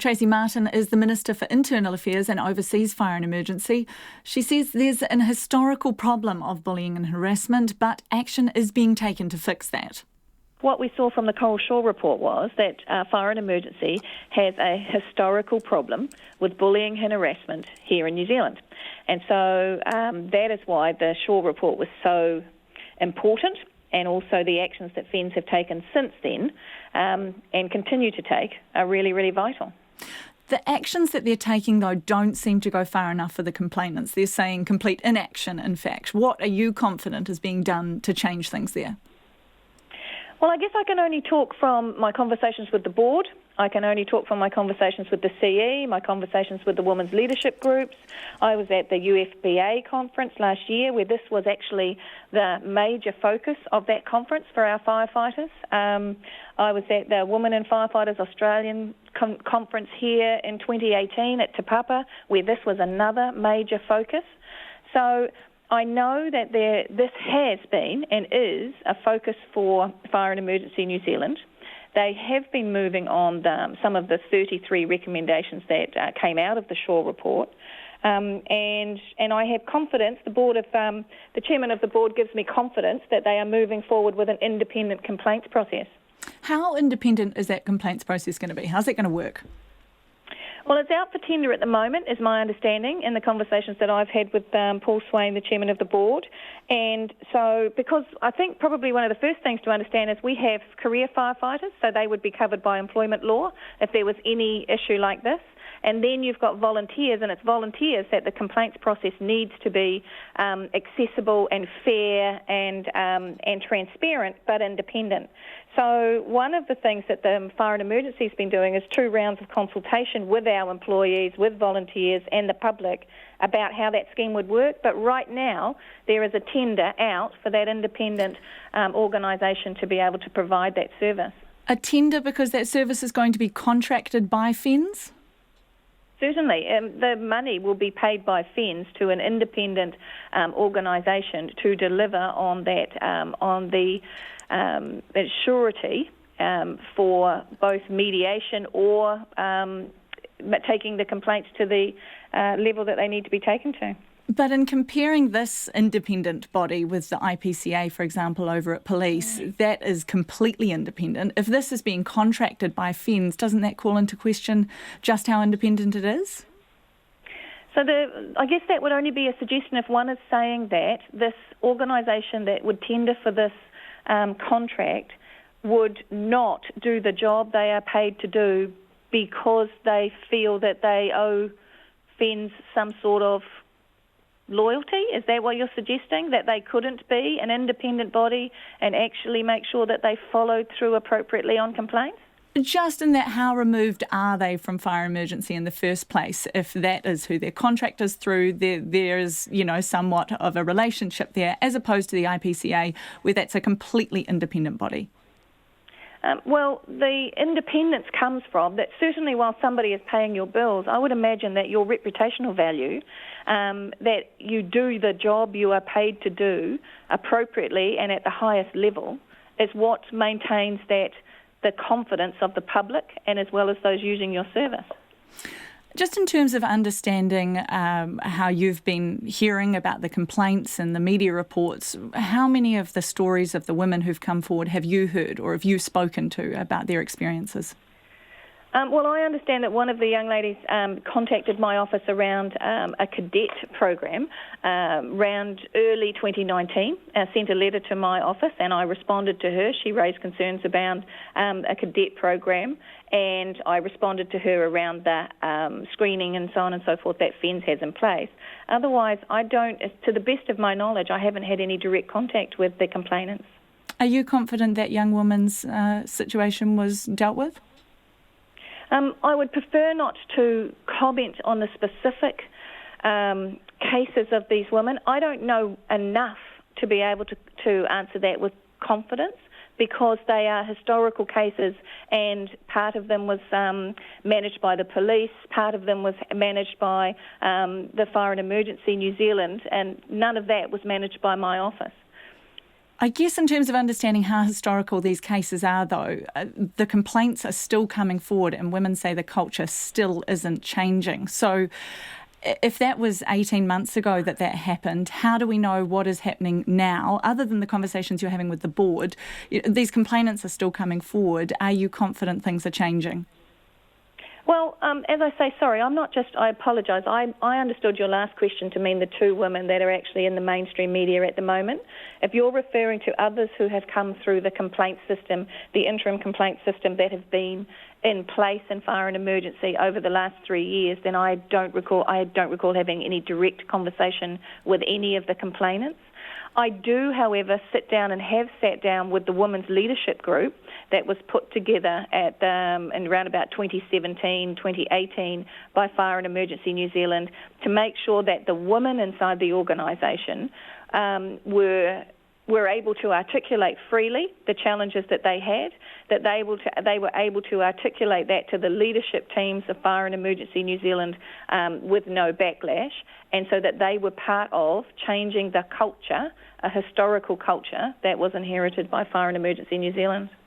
Tracey Martin is the Minister for Internal Affairs and oversees fire and emergency. She says there's an historical problem of bullying and harassment, but action is being taken to fix that. What we saw from the Coral Shore report was that fire and emergency has a historical problem with bullying and harassment here in New Zealand. And so that is why the Shore report was so important, and also the actions that FENZ have taken since then and continue to take are really, really vital. The actions that they're taking, though, don't seem to go far enough for the complainants. They're saying complete inaction, in fact. What are you confident is being done to change things there? Well, I guess I can only talk from my conversations with the board. I can only talk from my conversations with the CE, my conversations with the women's leadership groups. I was at the UFBA conference last year where this was actually the major focus of that conference for our firefighters. I was at the Women in Firefighters Australian conference here in 2018 at Te Papa where this was another major focus. So I know that this has been and is a focus for Fire and Emergency New Zealand. They have been moving on some of the 33 recommendations that came out of the Shore report, and I have confidence. The chairman of the board gives me confidence that they are moving forward with an independent complaints process. How independent is that complaints process going to be? How's it going to work? Well, it's out for tender at the moment, is my understanding, in the conversations that I've had with Paul Swain, the chairman of the board. And so, because I think probably one of the first things to understand is we have career firefighters, so they would be covered by employment law if there was any issue like this. And then you've got volunteers, and it's volunteers that the complaints process needs to be accessible and fair and transparent, but independent. So one of the things that the Fire and Emergency has been doing is 2 rounds of consultation with our employees, with volunteers and the public about how that scheme would work. But right now there is a tender out for that independent organisation to be able to provide that service. A tender because that service is going to be contracted by FENZ? Certainly. The money will be paid by FENZ to an independent organisation to deliver on that, on the surety for both mediation or taking the complaints to the level that they need to be taken to. But in comparing this independent body with the IPCA, for example, over at police, that is completely independent. If this is being contracted by FENZ, doesn't that call into question just how independent it is? So I guess that would only be a suggestion if one is saying that this organisation that would tender for this contract would not do the job they are paid to do because they feel that they owe FENZ some sort of loyalty? Is that what you're suggesting, that they couldn't be an independent body and actually make sure that they followed through appropriately on complaints? Just in that, how removed are they from fire emergency in the first place? If that is who their contract is through, there is, somewhat of a relationship there, as opposed to the IPCA, where that's a completely independent body. Well, the independence comes from that certainly while somebody is paying your bills, I would imagine that your reputational value, that you do the job you are paid to do appropriately and at the highest level, is what maintains the confidence of the public and as well as those using your service. Just in terms of understanding how you've been hearing about the complaints and the media reports, how many of the stories of the women who've come forward have you heard or have you spoken to about their experiences? Well, I understand that one of the young ladies contacted my office around a cadet program around early 2019, sent a letter to my office and I responded to her. She raised concerns about a cadet program and I responded to her around the screening and so on and so forth that FENZ has in place. Otherwise, to the best of my knowledge, I haven't had any direct contact with the complainants. Are you confident that young woman's situation was dealt with? I would prefer not to comment on the specific cases of these women. I don't know enough to be able to answer that with confidence because they are historical cases and part of them was managed by the police, part of them was managed by the Fire and Emergency New Zealand, and none of that was managed by my office. I guess in terms of understanding how historical these cases are, though, the complaints are still coming forward and women say the culture still isn't changing. So if that was 18 months ago that happened, how do we know what is happening now, other than the conversations you're having with the board? These complainants are still coming forward. Are you confident things are changing? Well, as I say, sorry, I apologise. I understood your last question to mean the two women that are actually in the mainstream media at the moment. If you're referring to others who have come through the complaint system, the interim complaint system that have been in place in fire and emergency over the last 3 years, then I don't recall having any direct conversation with any of the complainants. I do, however, have sat down with the women's leadership group that was put together in around about 2017, 2018 by Fire and Emergency New Zealand to make sure that the women inside the organisation were able to articulate freely the challenges that they had, that they were able to articulate that to the leadership teams of Fire and Emergency New Zealand with no backlash, and so that they were part of changing the culture, a historical culture that was inherited by Fire and Emergency New Zealand.